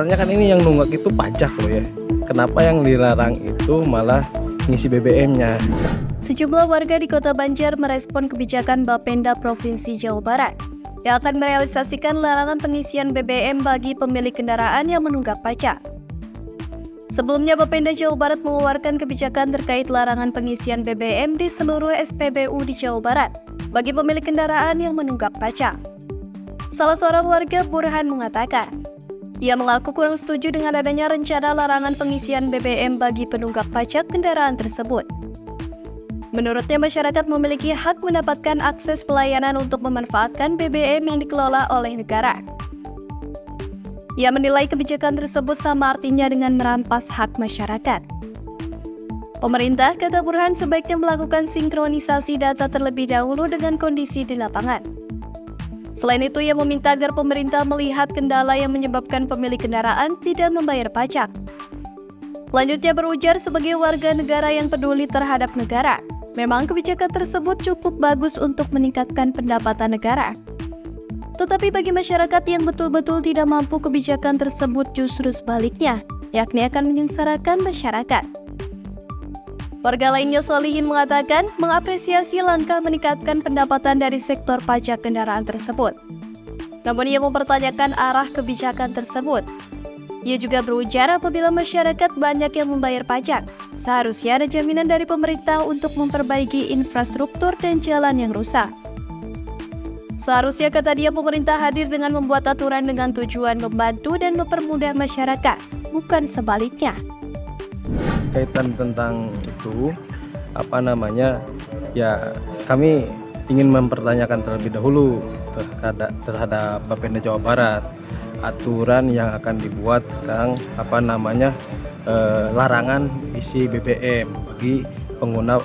Soalnya kan ini yang nunggak itu pajak loh ya. Kenapa yang dilarang itu malah ngisi BBM-nya? Sejumlah warga di Kota Banjar merespon kebijakan Bapenda Provinsi Jawa Barat yang akan merealisasikan larangan pengisian BBM bagi pemilik kendaraan yang menunggak pajak. Sebelumnya, Bapenda Jawa Barat mengeluarkan kebijakan terkait larangan pengisian BBM di seluruh SPBU di Jawa Barat bagi pemilik kendaraan yang menunggak pajak. Salah seorang warga, Burhan, mengatakan, ia mengaku kurang setuju dengan adanya rencana larangan pengisian BBM bagi penunggak pajak kendaraan tersebut. Menurutnya, masyarakat memiliki hak mendapatkan akses pelayanan untuk memanfaatkan BBM yang dikelola oleh negara. Ia menilai kebijakan tersebut sama artinya dengan merampas hak masyarakat. Pemerintah, kata Burhan, sebaiknya melakukan sinkronisasi data terlebih dahulu dengan kondisi di lapangan. Selain itu, ia meminta agar pemerintah melihat kendala yang menyebabkan pemilik kendaraan tidak membayar pajak. Lanjutnya berujar, sebagai warga negara yang peduli terhadap negara, memang kebijakan tersebut cukup bagus untuk meningkatkan pendapatan negara. Tetapi bagi masyarakat yang betul-betul tidak mampu, kebijakan tersebut justru sebaliknya, yakni akan menyengsarakan masyarakat. Warga lainnya, Solihin, mengatakan mengapresiasi langkah meningkatkan pendapatan dari sektor pajak kendaraan tersebut. Namun ia mempertanyakan arah kebijakan tersebut. Ia juga berujar, apabila masyarakat banyak yang membayar pajak, seharusnya ada jaminan dari pemerintah untuk memperbaiki infrastruktur dan jalan yang rusak. Seharusnya, kata dia, pemerintah hadir dengan membuat aturan dengan tujuan membantu dan mempermudah masyarakat, bukan sebaliknya. Kaitan tentang itu, ya kami ingin mempertanyakan terlebih dahulu terhadap Bapenda Jawa Barat, aturan yang akan dibuat tentang larangan isi BBM bagi pengguna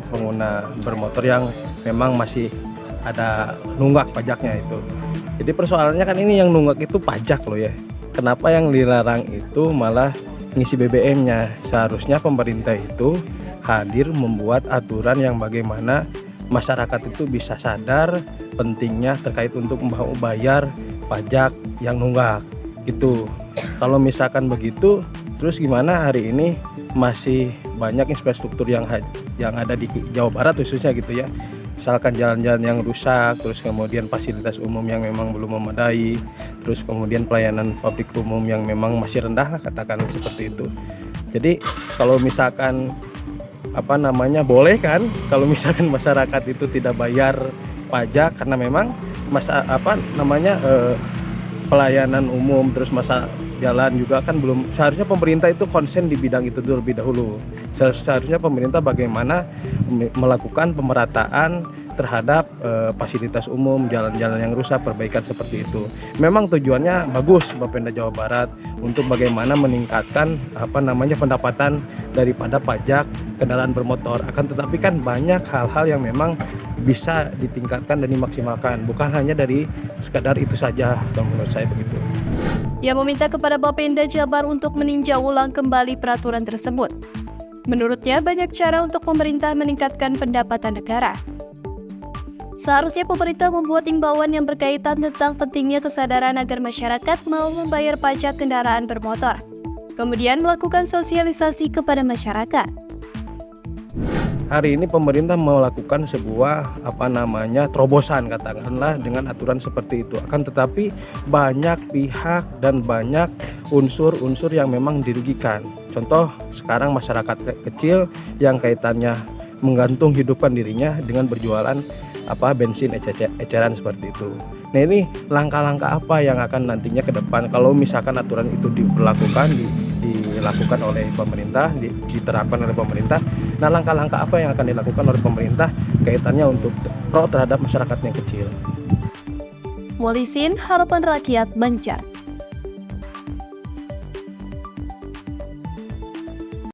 pengguna bermotor yang memang masih ada nunggak pajaknya itu. Jadi persoalannya kan ini yang nunggak itu pajak loh ya. Kenapa yang dilarang itu malah ngisi BBM-nya? Seharusnya pemerintah itu hadir membuat aturan yang bagaimana masyarakat itu bisa sadar pentingnya terkait untuk membayar pajak yang nunggak gitu. Kalau misalkan begitu, terus gimana hari ini masih banyak infrastruktur yang ada di Jawa Barat khususnya gitu ya. Misalkan jalan-jalan yang rusak, terus kemudian fasilitas umum yang memang belum memadai, terus kemudian pelayanan publik umum yang memang masih rendah lah, katakan seperti itu. Jadi kalau misalkan boleh kan kalau misalkan masyarakat itu tidak bayar pajak karena memang pelayanan umum, terus masa jalan juga kan belum, seharusnya pemerintah itu konsen di bidang itu terlebih dahulu. Seharusnya pemerintah bagaimana melakukan pemerataan terhadap fasilitas umum, jalan-jalan yang rusak, perbaikan seperti itu. Memang tujuannya bagus Bapenda Jawa Barat untuk bagaimana meningkatkan pendapatan daripada pajak kendaraan bermotor. Akan tetapi kan banyak hal-hal yang memang bisa ditingkatkan dan dimaksimalkan, bukan hanya dari sekadar itu saja, menurut saya begitu. Ia meminta kepada Bapenda Jabar untuk meninjau ulang kembali peraturan tersebut. Menurutnya, banyak cara untuk pemerintah meningkatkan pendapatan negara. Seharusnya pemerintah membuat imbauan yang berkaitan tentang pentingnya kesadaran agar masyarakat mau membayar pajak kendaraan bermotor, kemudian melakukan sosialisasi kepada masyarakat. Hari ini pemerintah melakukan sebuah terobosan katakanlah dengan aturan seperti itu. Akan tetapi banyak pihak dan banyak unsur-unsur yang memang dirugikan. Contoh sekarang masyarakat kecil yang kaitannya menggantung hidupkan dirinya dengan berjualan bensin eceran seperti itu. Nah, ini langkah-langkah apa yang akan nantinya ke depan kalau misalkan aturan itu dilakukan oleh pemerintah, diterapkan oleh pemerintah. Nah, langkah-langkah apa yang akan dilakukan oleh pemerintah kaitannya untuk pro terhadap masyarakat yang kecil. Molisin, Harapan Rakyat, Banjar.